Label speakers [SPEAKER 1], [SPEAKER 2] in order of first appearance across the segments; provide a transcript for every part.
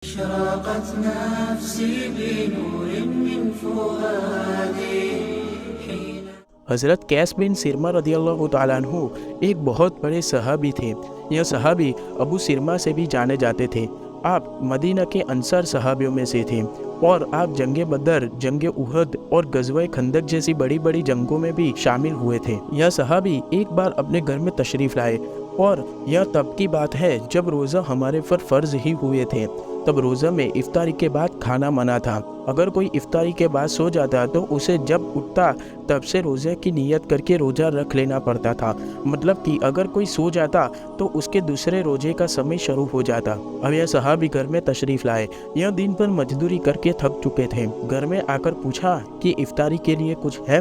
[SPEAKER 1] اشرقت نفسي بنور من فؤادي حين
[SPEAKER 2] हज़रत कैस बिन सिरमा रदियल्लाहु ताला अन्हु एक बहुत बड़े सहाबी थे। यह सहाबी अबू सिरमा से भी जाने जाते थे। आप मदीना के अंसार सहाबियों में से थे और आप जंगे बदर, जंगे उहद और गज़वे खंदक जैसी बड़ी बड़ी जंगों में भी शामिल हुए थे। यह सहाबी एक बार अपने घर में तशरीफ़ लाए और यह तब की बात है जब रोज़ा हमारे पर फ़र्ज़ ही हुए थे। तब रोज़ा में इफ्तारी के बाद खाना मना था। अगर कोई इफ्तारी के बाद सो जाता तो उसे जब उठता तब से रोज़े की नीयत करके रोज़ा रख लेना पड़ता था। मतलब कि अगर कोई सो जाता तो उसके दूसरे रोज़े का समय शुरू हो जाता। अब यह सहाबी घर में तशरीफ़ लाए। यह दिन पर मजदूरी करके थक चुके थे। घर में आकर पूछा कि इफ्तारी के लिए कुछ है।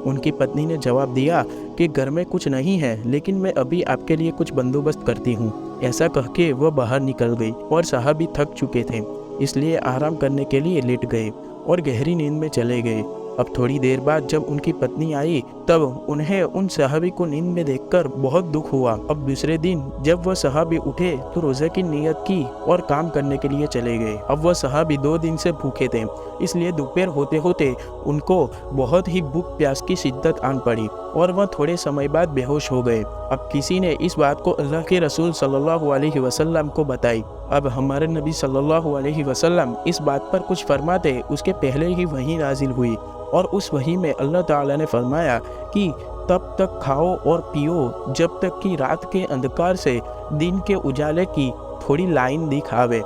[SPEAKER 2] उनकी पत्नी ने जवाब दिया कि घर में कुछ नहीं है, लेकिन मैं अभी आपके लिए कुछ बंदोबस्त करती हूँ। ऐसा कह के वह बाहर निकल गई और साहबी थक चुके थे, इसलिए आराम करने के लिए लेट गए और गहरी नींद में चले गए। अब थोड़ी देर बाद जब उनकी पत्नी आई तब उन्हें उन सहाबी को नींद में देखकर बहुत दुख हुआ। अब दूसरे दिन जब वह सहाबी उठे तो रोज़े की नियत की और काम करने के लिए चले गए। अब वह सहाबी 2 दिन से भूखे थे, इसलिए दोपहर होते होते उनको बहुत ही भूख प्यास की शिद्दत आन पड़ी और वह थोड़े समय बाद बेहोश हो गए। अब किसी ने इस बात को अल्लाह के रसूल सल्लल्लाहु अलैहि वसल्लम को बताई। अब हमारे नबी सल्लल्लाहु अलैहि वसल्लम इस बात पर कुछ फरमाते उसके पहले ही वही नाजिल हुई और उस वही में अल्लाह ताला ने फरमाया कि तब तक खाओ और पियो जब तक कि रात के अंधकार से दिन के उजाले की थोड़ी लाइन दिखावे।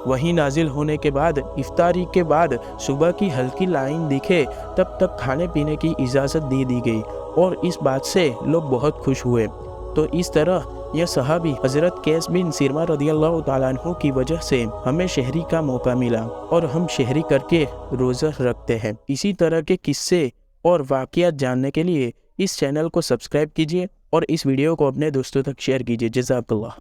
[SPEAKER 2] वही नाजिल होने के बाद इफ्तारी के बाद सुबह की हल्की लाइन दिखे तब तक खाने पीने की इजाज़त दे दी गई और इस बात से लोग बहुत खुश हुए। तो इस तरह यह सहाबी हज़रत कैस बिन सिरमा रदियल्लाहु ताला अन्हु की वजह से हमें शहरी का मौका मिला और हम शहरी करके रोज़ा रखते हैं। इसी तरह के किस्से और वाक़ियात जानने के लिए इस चैनल को सब्सक्राइब कीजिए और इस वीडियो को अपने दोस्तों तक शेयर कीजिए। जज़ाकल्लाह।